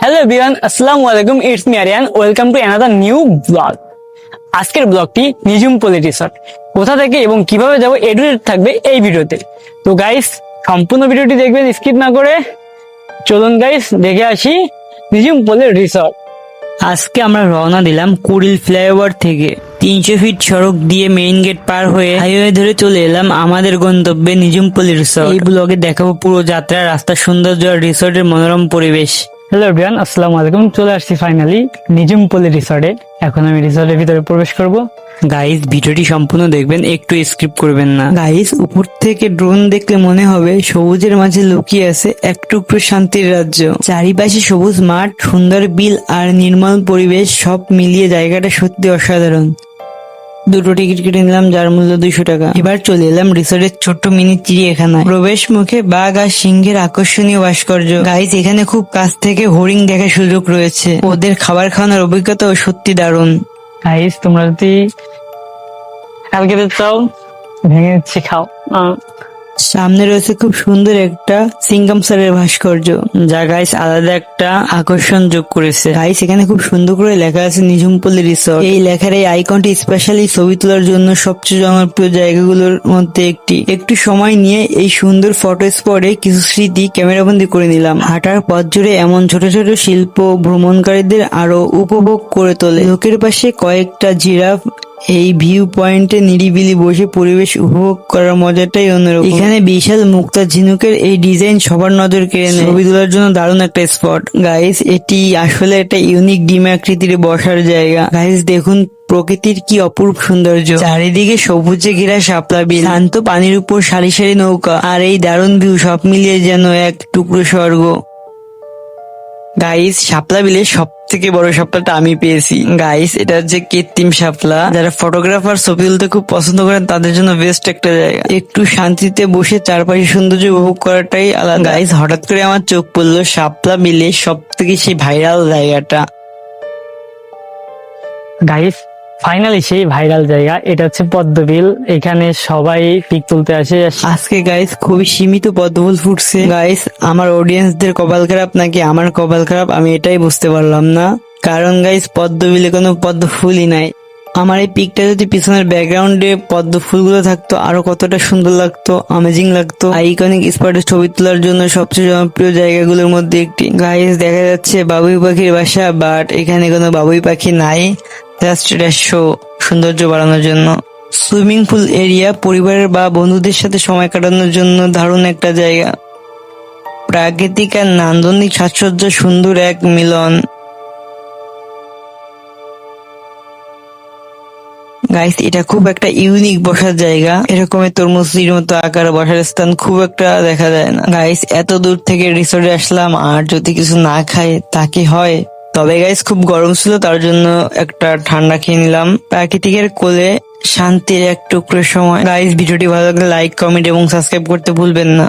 Hello everyone, আসসালামু আলাইকুম। It's me Aryan. Welcome to another new blog. আজকের ব্লগটি নিঝুমপল্লী রিসর্ট কোথা থেকে এবং কিভাবে যাব এডুকেট থাকবে এই ভিডিওতে। তো গাইস, সম্পূর্ণ ভিডিওটি দেখবেন স্কিপ না করে। চলুন গাইস দেখে আসি নিঝুমপল্লী রিসর্ট। আজকে আমরা রওনা দিলাম কুড়িল ফ্লাইওভার থেকে। 300 ফিট সড়ক দিয়ে মেইন গেট পার হয়ে হাইওয়ে ধরে চলে এলাম আমাদের গন্তব্যে নিঝুমপল্লী রিসর্ট। এই ব্লগে দেখাবো পুরো যাত্রা, রাস্তার সৌন্দর্য আর রিসর্টের মনোরম পরিবেশ। হ্যালো এভরিওয়ান, আসসালামু আলাইকুম। চলে আসছি ফাইনালি নিঝুমপল্লী রিসর্টে। এখন আমি রিসর্টের ভিতরে প্রবেশ করব। গাইস, ভিডিওটি সম্পূর্ণ দেখবেন, একটু স্কিপ করবেন না। গাইস, উপর থেকে ড্রোন দেখলে মনে হবে সবুজের মাঝে লুকিয়ে আছে এক টুকরো শান্তির রাজ্য। চারিপাশে সবুজ মাঠ, সুন্দর বিল আর নির্মল পরিবেশ, সব মিলিয়ে জায়গাটা সত্যি অসাধারণ। দুটো টিকিট কেটে নিলাম, যার মূল্য 200 টাকা। এবার চলে এলাম রিসোর্টের ছোট্ট মিনি চিড়িয়াখানায়। প্রবেশ মুখে বাঘ আর সিংহের আকর্ষণীয় ভাস্কর্য। গাইস, এখানে খুব কাছ থেকে হরিণ দেখার সুযোগ রয়েছে। ওদের খাবার খাওয়ানোর অভিজ্ঞতাও সত্যি দারুণ। গাইস, তোমরা যদি কালকে চাও ভেঙে দিচ্ছি, খাও। সামনে রয়েছে খুব সুন্দর একটা সিঙ্গাম স্যারের ভাস্কর্য, যা গাইস আলাদা একটা আকর্ষণ যোগ করেছে। গাইস, এখানে খুব সুন্দর করে লেখা আছে নিঝুমপল্লী রিসর্ট। এই লেখার এই আইকনটি স্পেশালি ছবি তোলার জন্য সবচেয়ে জনপ্রিয় জায়গাগুলোর মধ্যে একটি। একটু সময় নিয়ে এই সুন্দর ফটো স্পটে কিছু স্মৃতি ক্যামেরাবন্দি করে নিলাম। হাঁটার পথ জুড়ে এমন ছোট ছোট শিল্প ভ্রমণকারীদের আরো উপভোগ করে তোলে। লোকের পাশে কয়েকটা জিরাফ এই ভিউ পয়েন্টে নিরিবিলি বসে পরিবেশ উপভোগ করার মজাটাই অন্যরকম। এখানে বিশাল মুক্তা ঝিনুকের এই ডিজাইন সবার নজর কেড়ে নেয়। ছবি তোলার জন্য দারুণ একটা স্পট। গাইস, এটি আসলে একটা ইউনিক ডিম আকৃতির বসার জায়গা। গাইস, দেখুন প্রকৃতির কি অপূর্ব সৌন্দর্য। চারিদিকে সবুজে ঘেরা শাপলা বিল, শান্ত পানির উপর সারি সারি নৌকা, আর এই দারুণ ভিউ সব মিলিয়ে যেন এক টুকরো স্বর্গ। গাইস, শাপলা বিলে সব থেকে বড় শাপলাটা আমি পেয়েছি। গাইস, এটা হচ্ছে কৃত্রিম শাপলা। যারা ফটোগ্রাফার ছবি তুলতে খুব পছন্দ করেন তাদের জন্য বেস্ট একটা জায়গা। একটু শান্তিতে বসে চারপাশে সৌন্দর্য উপভোগ করাটাই আলাদা। গাইস, হঠাৎ করে আমার চোখ পড়লো শাপলা বিলে সব থেকে সেই ভাইরাল জায়গাটা। গাইস, ফাইনালি সেই ভাইরাল জায়গা, এটা হচ্ছে পদ্মবিল। এখানে সবাই পিক তুলতে আসে। আজকে গাইস খুবই সীমিত পদ্মফুল ফুটছে। গাইস, আমার অডিয়েন্সদের কপাল খারাপ নাকি আমার কপাল খারাপ, আমি এটাই বুঝতে পারলাম না। কারণ গাইস, পদ্মবিলে কোনো পদ্ম ফুলই নাই। আমার এই পিকটা যদি পিছনের ব্যাকগ্রাউন্ডে পদ্ম ফুলগুলো থাকতো আরো কতটা সুন্দর লাগতো, অ্যামেজিং লাগতো। আইকনিক স্পটে ছবি তোলার জন্য সবচেয়ে জনপ্রিয় জায়গাগুলোর মধ্যে একটি। গাইস, দেখা যাচ্ছে বাবুই পাখির বাসা, বাট এখানে কোনো বাবুই পাখি নাই। জাস্ট এটা শো, সৌন্দর্য বাড়ানোর জন্য। সুইমিং পুল এরিয়া পরিবারের বা বন্ধুদের সাথে সময় কাটানোর জন্য দারুণ একটা জায়গা। প্রাকৃতিক আর নান্দনিক সাজসজ্জা সুন্দর এক মিলন। গাইস, এটা খুব একটা ইউনিক বসার জায়গা। এরকমের তরমুজের মতো আকার বসার স্থান খুব একটা দেখা যায় না। গাইস, এত দূর থেকে রিসোর্টে আসলাম, আর যদি কিছু না খাই তা কি হয়? তবে গাইস, খুব গরম ছিল, তার জন্য একটা ঠান্ডা খেয়ে নিলাম। প্রাকৃতিকের কোলে শান্তির এক টুকরো সময়। গাইস, ভিডিওটি ভালো লাগলে লাইক, কমেন্ট এবং সাবস্ক্রাইব করতে ভুলবেন না।